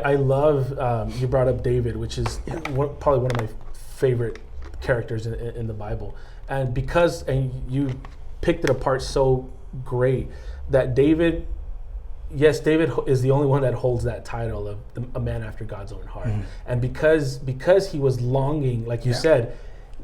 I love you brought up David, which is probably one of my favorite characters in the Bible, and you picked it apart so great that David. Yes, David is the only one that holds that title of a man after God's own heart, and because he was longing, like you said,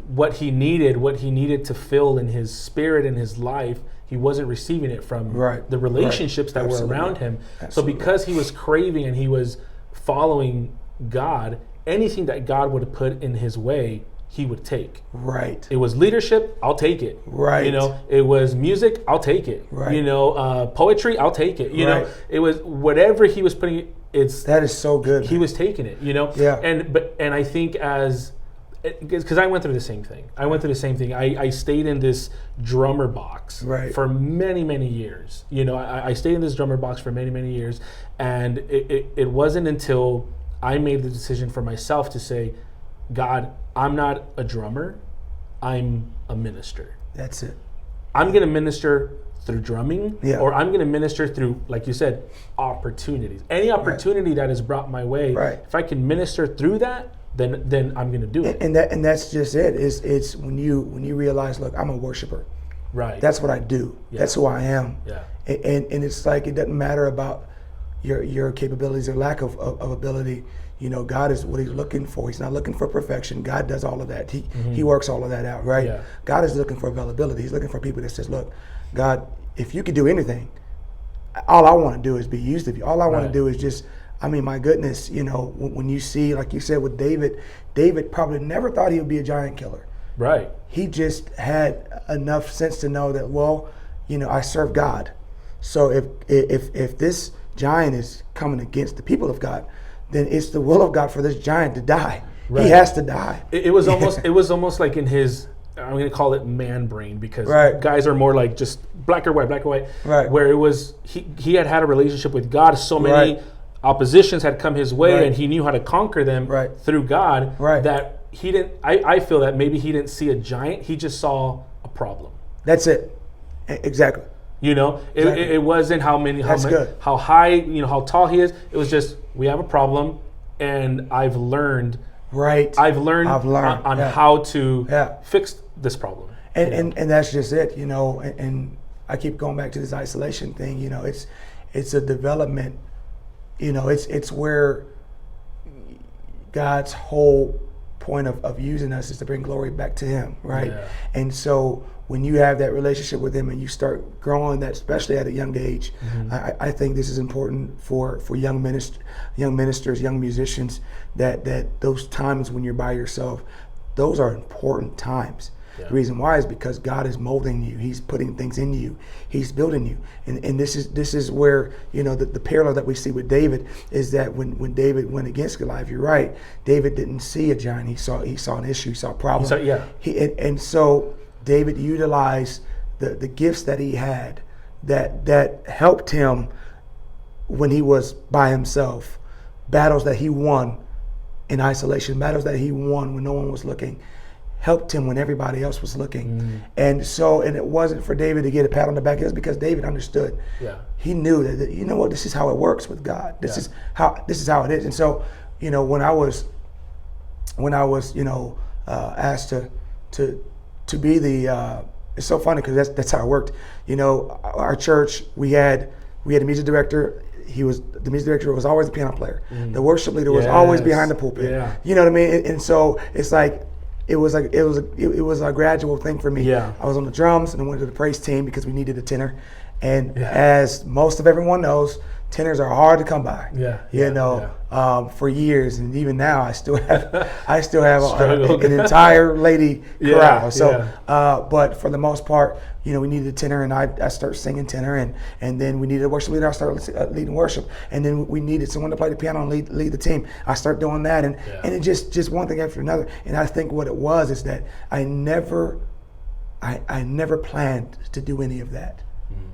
what he needed to fill in his spirit and his life, he wasn't receiving it from the relationships that were around him. So because he was craving and he was following God, anything that God would have put in his way, he would take. Right. It was leadership, I'll take it. Right. You know, it was music, I'll take it. Right. You know, poetry, I'll take it. You know, it was whatever he was putting. That is so good. He was taking it. You know. Yeah. And I think because I went through the same thing. I stayed in this drummer box for many years. You know, I stayed in this drummer box for many years, and it wasn't until I made the decision for myself to say, God, I'm not a drummer, I'm a minister. That's it. I'm going to minister through drumming, or I'm going to minister through, like you said, opportunities. Any opportunity that is brought my way, if I can minister through that, then I'm going to do it. And that's just it. It's when you realize, look, I'm a worshiper. Right. That's what I do. Yeah. That's who I am. Yeah. And it's like it doesn't matter about your capabilities or lack of ability. You know, God is what he's looking for. He's not looking for perfection. God does all of that. He works all of that out, right? Yeah. God is looking for availability. He's looking for people that says, look, God, if you could do anything, all I want to do is be used of you. All I want to do is just, I mean, my goodness, you know, when you see, like you said with David probably never thought he would be a giant killer. Right. He just had enough sense to know that, well, you know, I serve God. So if this giant is coming against the people of God, then it's the will of God for this giant to die. Right. He has to die. It was almost like in his, I'm going to call it man brain, because guys are more like just black or white. Right. Where it was he had a relationship with God. So many oppositions had come his way, and he knew how to conquer them through God. Right. That he didn't. I feel that maybe he didn't see a giant. He just saw a problem. That's it. Exactly. You know, it wasn't how high, you know, how tall he is. It was just, we have a problem, and I've learned on how to fix this problem. And that's just it, you know. And I keep going back to this isolation thing. You know, it's a development. You know, it's where God's whole point of using us is to bring glory back to Him, right? Yeah. And so when you have that relationship with Him and you start growing that, especially at a young age, I think this is important for young ministers, young musicians, that those times when you're by yourself, those are important times. Yeah. The reason why is because God is molding you. He's putting things in you. He's building you. And this is where, you know, the parallel that we see with David is that when David went against Goliath, you're right, David didn't see a giant. He saw an issue. He saw a problem. And so David utilized the gifts that he had that helped him when he was by himself. Battles that he won in isolation, battles that he won when no one was looking, helped him when everybody else was looking. And it wasn't for David to get a pat on the back. It was because David understood. Yeah. He knew that, you know what, this is how it works with God. This is how it is. And so, you know, when I was you know, asked to be the it's so funny because that's how it worked. You know, our church, we had a music director. The music director was always the piano player. The worship leader was always behind the pulpit. Yeah. You know what I mean? And so it's like it was a gradual thing for me. Yeah. I was on the drums and I went to the praise team because we needed a tenor. And as most of everyone knows, tenors are hard to come by. For years, and even now I still have an entire lady chorale. But for the most part, you know, we needed a tenor, and I started singing tenor, and then we needed a worship leader. I started leading worship, and then we needed someone to play the piano and lead the team. I started doing that, and it just one thing after another. And I think what it was is that I never planned to do any of that.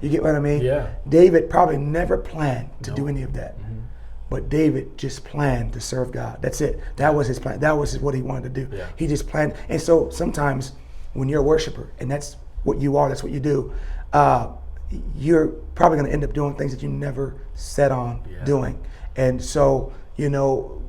You get what I mean? Yeah. David probably never planned to do any of that. But David just planned to serve God. That's it. That was his plan. That was what he wanted to do. Yeah. He just planned. And so sometimes when you're a worshiper, and that's what you are, that's what you do, you're probably going to end up doing things that you never set on doing. And so,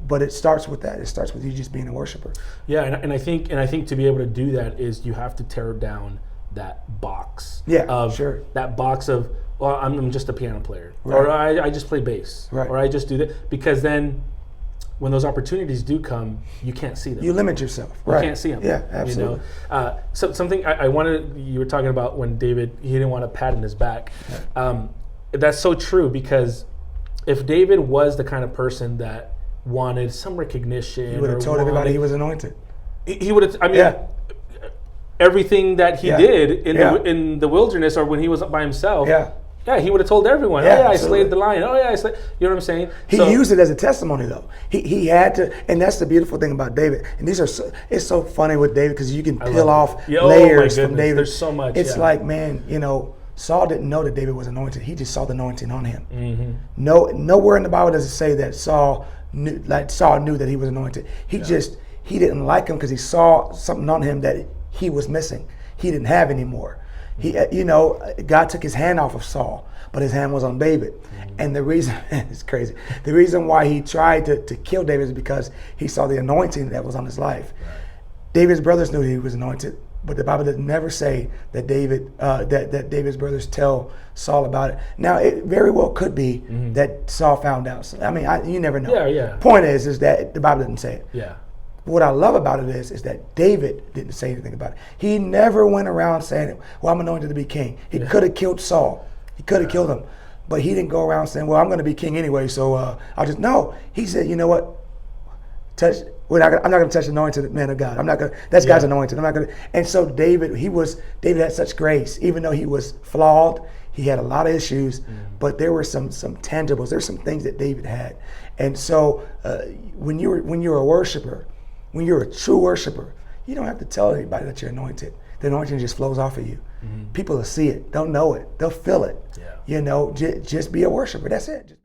But it starts with that. It starts with you just being a worshiper. Yeah, and I think to be able to do that is you have to tear down that box. Yeah, sure. That box of, well, I'm just a piano player, Right. or I just play bass, Right. or I just do that, because then when those opportunities do come, you can't see them. You limit yourself. You Right. can't see them. Yeah, absolutely. So something I wanted, you were talking about when David, he didn't want a pat in his back. That's so true, because if David was the kind of person that wanted some recognition, He would have told everybody he was anointed. he would have. I mean, Yeah. everything that he Yeah. did Yeah. in the wilderness, or when he was by himself. Yeah. Yeah, he would have told everyone. Yeah, Oh yeah, I absolutely. slayed the lion. Oh yeah, I slayed. You know what I'm saying? He used it as a testimony, though. He had to, and that's the beautiful thing about David. And it's so funny with David, because you can peel off Yeah, oh my layers from goodness, David. there's so much, It's yeah. like, man, Saul didn't know that David was anointed. He just saw the anointing on him. Mm-hmm. Nowhere in the Bible does it say that Saul knew that he was anointed. He didn't like him because he saw something on him that he was missing. He didn't have anymore. God took his hand off of Saul, but his hand was on David. And the reason, it's crazy, the reason why he tried to kill David is because he saw the anointing that was on his life. David's brothers knew that he was anointed, but the Bible doesn't never say that that David's brothers tell Saul about it. Now, it very well could be that Saul found out. So, I mean, you never know. Yeah. Point is that the Bible doesn't say it. Yeah. What I love about it is that David didn't say anything about it. He never went around saying, well, I'm anointed to be king. He could have killed Saul. He could have killed him. But he didn't go around saying, well, I'm going to be king anyway, so I'll just, no. He said, you know what? I'm not going to touch the anointed man of God. I'm not going to, that's God's anointed. I'm not going to. And so David had such grace. Even though he was flawed, he had a lot of issues, but there were some tangibles. There's some things that David had. And so when you're a worshiper, when you're a true worshiper, you don't have to tell anybody that you're anointed. The anointing just flows off of you. People will see it. They'll know it. They'll feel it. Yeah. Just be a worshiper. That's it.